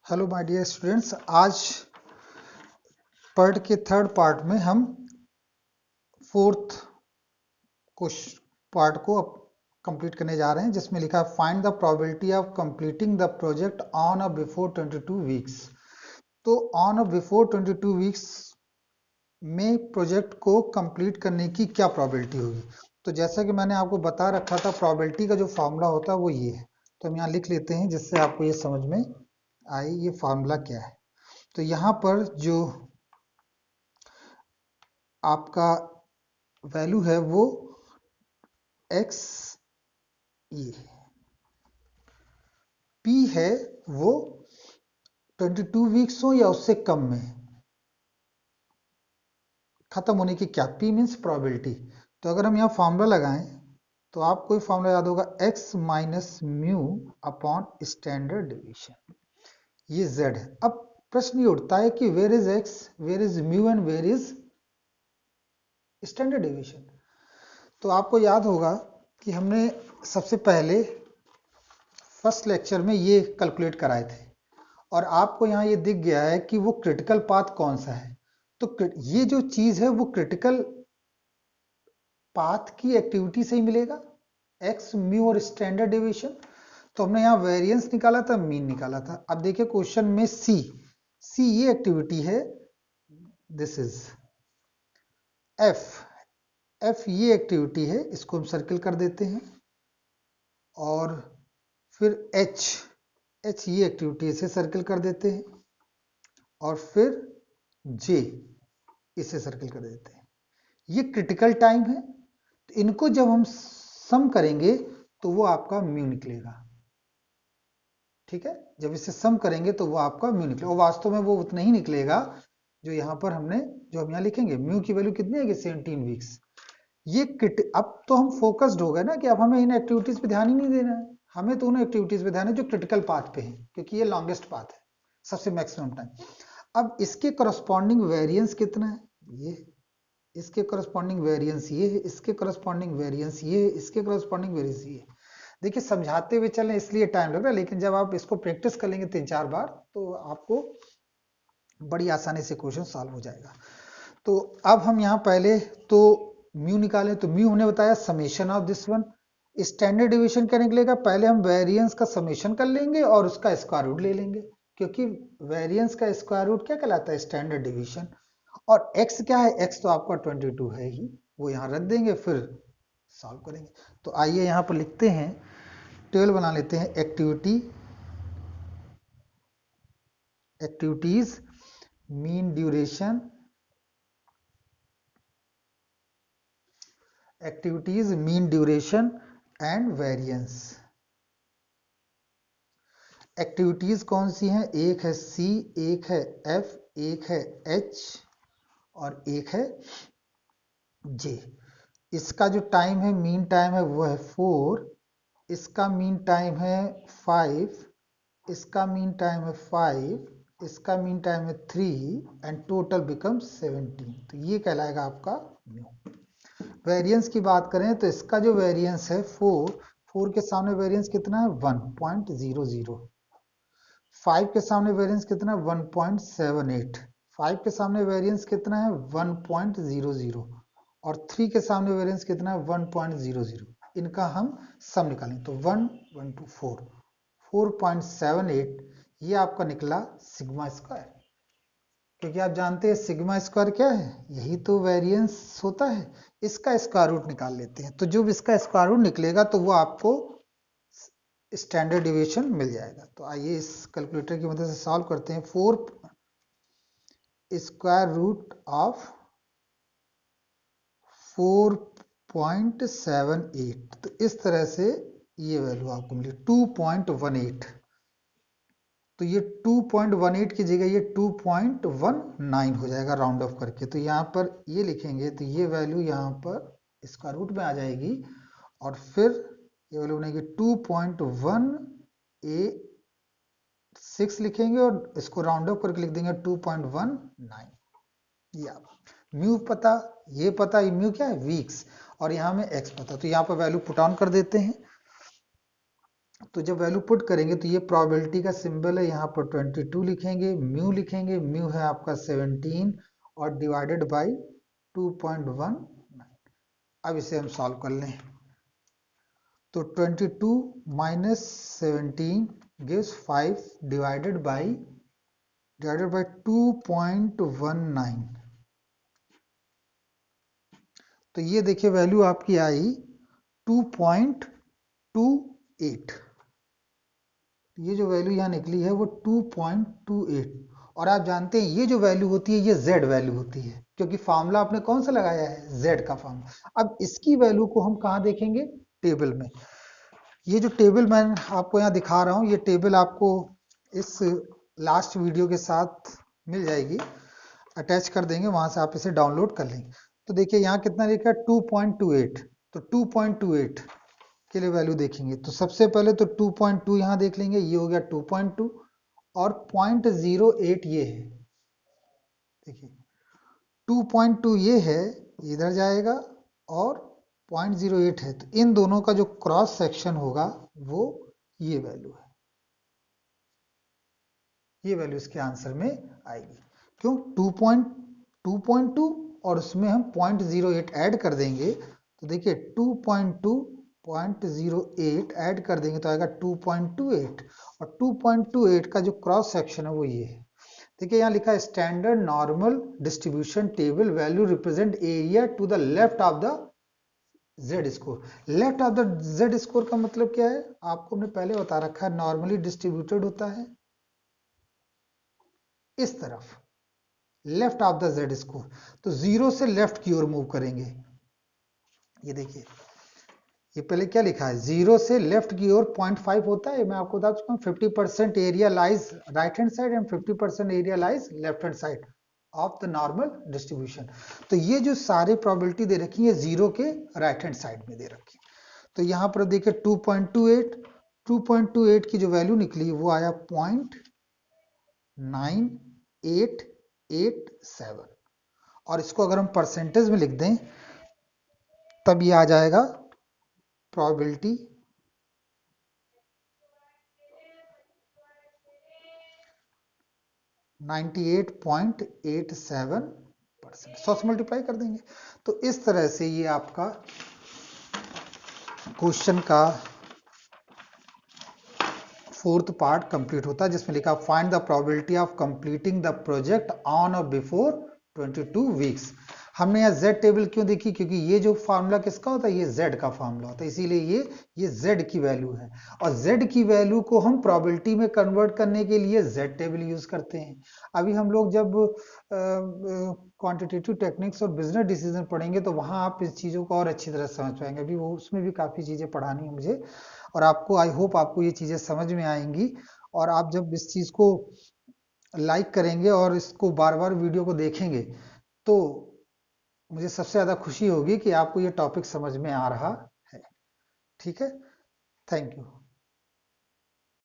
Hello my dear students, आज PERT के third part में हम फोर्थ पार्ट को अब कंप्लीट करने जा रहे हैं, जिसमें लिखा है find the probability of completing the project on a before 22 weeks. तो ऑन अ बिफोर 22 वीक्स में प्रोजेक्ट को कंप्लीट करने की क्या प्रोबेबिलिटी होगी। तो जैसा कि मैंने आपको बता रखा था, प्रोबेबिलिटी का जो फॉर्मूला होता है वो ये है। तो हम यहाँ लिख लेते हैं जिससे आपको ये समझ में आए ये फॉर्मूला क्या है। तो यहाँ पर जो आपका वैल्यू है वो x ये p है वो 22 वीक्स हो या उससे कम में खत्म होने की क्या p मीन्स प्रोबेबिलिटी। तो अगर हम यहाँ फॉर्मूला लगाएं तो आपको फॉर्मूला याद होगा x minus mu upon standard division, ये z है। अब प्रश्न ये उठता है कि where is x, where is mu and where is standard division. तो आपको याद होगा कि हमने सबसे पहले फर्स्ट लेक्चर में ये कैलकुलेट कराए थे और आपको यहाँ ये दिख गया है कि वो क्रिटिकल पाथ कौन सा है। तो ये जो चीज है वो क्रिटिकल पाथ की एक्टिविटी से ही मिलेगा, एक्स म्यू और स्टैंडर्ड डेविएशन। तो हमने यहाँ वेरिएंस निकाला था, मीन निकाला था। अब देखिए क्वेश्चन में सी ये एक्टिविटी है, दिस इज एफ ये एक्टिविटी है, इसको हम सर्किल कर देते हैं। और फिर एच ये एक्टिविटी इसे सर्किल कर देते हैं और फिर जे इसे सर्किल कर देते हैं। ये क्रिटिकल टाइम है, तो इनको जब हम सम करेंगे तो वो आपका म्यू निकलेगा। ठीक है, जब इसे सम करेंगे तो वो आपका म्यू निकलेगा और वास्तव में वो उतना ही निकलेगा जो यहाँ पर हमने जो हम यहाँ लिखेंगे। म्यू की वैल्यू कितनी है कि 17 वीक्स। ये अब तो हम फोकस्ड हो गए ना कि अब हमें इन एक्टिविटीज पे ध्यान ही नहीं देना है, हमें तो उन एक्टिविटीज पे ध्यान है जो क्रिटिकल पाथ पे है, क्योंकि ये लॉन्गेस्ट पाथ है, सबसे मैक्सिमम टाइम। अब इसके करस्पॉन्डिंग वेरिएंस कितना है, ये इसके करस्पॉन्डिंग वेरिएंस ये है, इसके करस्पॉन्डिंग वेरिएंस ये है, इसके करस्पॉन्डिंग वेरिएंस ये है। देखिए समझाते हुए चलें इसलिए टाइम लग रहा है, लेकिन जब आप इसको प्रैक्टिस कर लेंगे 3-4 बार तो आपको बड़ी आसानी से क्वेश्चन सॉल्व हो जाएगा। तो अब हम यहाँ पहले तो म्यू निकालें, तो म्यू हमने बताया summation of this one. Standard division क्या निकलेगा, पहले हम वेरिएंस का समेशन कर लेंगे और उसका स्क्वायर रूट ले लेंगे, क्योंकि वेरिएंस का स्क्वायर रूट क्या कहलाता है, स्टैंडर्ड डिवीजन। और x क्या है, x तो आपका 22 है ही, वो यहाँ रख देंगे फिर सॉल्व करेंगे। तो आइए यहाँ पर लिखते हैं, टेबल बना लेते हैं, activities mean duration, activities mean duration and variance. Activities कौन सी हैं, एक है C, एक है F, एक है H और एक है J। इसका जो टाइम है, मीन टाइम है वो है 4, इसका मीन टाइम है 5, इसका मीन टाइम है 5, इसका मीन टाइम है 3 एंड टोटल बिकम 17। तो ये कहलाएगा आपका म्यू। वेरिएंस की बात करें तो इसका जो वेरिएंस है 4 के सामने वेरिएंस कितना है 1.00, 5 के सामने वेरिएंस कितना है 1.78, 5 के सामने वेरिएंस कितना है 1.00 और 3 के सामने वेरिएंस कितना है 1.00। इनका हम सम निकालें तो 1 1 2 4 4.78, ये आपका निकला सिग्मा स्क्वायर। क्योंकि आप जानते हैं सिग्मा स्क्वायर क्या है, यही तो वेरिएंस होता है। इसका स्क्वायर रूट निकाल लेते हैं, तो जब इसका स्क्वायर रूट निकलेगा तो वो आपको स्टैंडर्ड डिवीजन मिल जाएगा। तो आइए इस कैलकुलेटर की मदद से सॉल्व करते हैं। 4 स्क्वायर रूट ऑफ 4.78, तो इस तरह से ये वैल्यू आपको मिली 2.18। तो ये 2.18 की जगह ये 2.19 हो जाएगा राउंड ऑफ करके। तो यहाँ पर ये लिखेंगे तो ये वैल्यू यहाँ पर स्क्वायर रूट में आ जाएगी और फिर ये वैल्यू बनेगी 2.186 लिखेंगे और इसको राउंड ऑफ करके लिख देंगे 2.19। ये आप म्यू पता, ये पता, ये म्यू क्या है वीक्स और यहाँ में एक्स पता, तो यहाँ पर वैल्यू पुट ऑन कर देते हैं। तो जब वैल्यू पुट करेंगे तो ये प्रोबेबिलिटी का सिंबल है, यहाँ पर 22 लिखेंगे, म्यू लिखेंगे, म्यू है आपका 17 और डिवाइडेड बाई 2.19। अब इसे हम सॉल्व कर लें तो 22 माइनस 17 गिव्स 5 डिवाइडेड बाई 2.19। तो ये देखिए वैल्यू आपकी आई 2.28। ये जो वैल्यू यहाँ निकली है वो 2.28। और आप जानते हैं ये जो वैल्यू होती है ये z वैल्यू होती है, क्योंकि फार्मूला आपने कौन सा लगाया है, z का फार्मूला। अब इसकी वैल्यू को हम कहाँ देखेंगे, टेबल में। ये जो टेबल मैं आपको यहाँ दिखा रहा हूँ, ये टेबल आपको इस लास्ट वीडियो के साथ मिल जाएगी, अटैच कर देंगे, वहां से आप इसे डाउनलोड कर लेंगे। तो देखिए यहाँ कितना लिखा है 2.28। तो 2.28 के लिए वैल्यू देखेंगे तो सबसे पहले तो 2.2 यहाँ देख लेंगे, ये हो गया 2.2 और 0.08 ये है। देखिए 2.2 ये है, इधर जाएगा और 0.08 है, तो इन दोनों का जो क्रॉस सेक्शन होगा वो ये वैल्यू है। ये वैल्यू इसके आंसर में आएगी। क्यों, 2.2 और उसमें हम 0.08 ऐड कर देंगे तो देखिए 2.2.08 ऐड कर देंगे तो आएगा 2.28 और 2.28 का जो क्रॉस सेक्शन है वो ये है। देखिए यहाँ लिखा है standard normal distribution table value represent area to the left of the Z score. Left of the Z score का मतलब क्या है, आपको हमने पहले बता रखा है, नॉर्मली डिस्ट्रीब्यूटेड होता है इस तरफ, left of the Z score. तो 0 से लेफ्ट की ओर मूव करेंगे। ये देखिए ये पहले क्या लिखा है, 0 से लेफ्ट की ओर 0.5 होता है। मैं आपको बता चुका हूँ 50% area lies right hand side and 50% area lies left hand side of the normal distribution. तो ये जो सारी प्रोबेबिलिटी दे रखी है 0 के राइट हैंड साइड में दे रखी है। तो यहाँ पर देखिए 2.28 की जो वैल्यू निकली वो आया 0.9887 और इसको अगर हम परसेंटेज में लिख दें तब ये आ जाएगा प्रोबेबिलिटी 98.87%। 100 से मल्टीप्लाई कर देंगे। तो इस तरह से ये आपका क्वेश्चन का 4th पार्ट कंप्लीट होता है, जिसमें लिखा find the probability of completing the project on और बिफोर 22 वीक्स। हमने यहाँ z टेबल क्यों देखी, क्योंकि ये जो फार्मूला किसका होता है, ये z का फार्मूला होता है, इसीलिए ये z की वैल्यू है और z की वैल्यू को हम प्रोबेबिलिटी में कन्वर्ट करने के लिए z टेबल यूज करते हैं। अभी हम लोग जब क्वांटिटेटिव टेक्निक्स और बिजनेस डिसीजन पढ़ेंगे तो वहां आप इस चीजों को और अच्छी तरह समझ पाएंगे। अभी वो उसमें भी काफी चीजें पढ़ानी है मुझे और आपको, आई होप आपको ये चीजें समझ में आएंगी। और आप जब इस चीज को लाइक करेंगे और इसको बार बार वीडियो को देखेंगे तो मुझे सबसे ज्यादा खुशी होगी कि आपको ये टॉपिक समझ में आ रहा है। ठीक है, थैंक यू।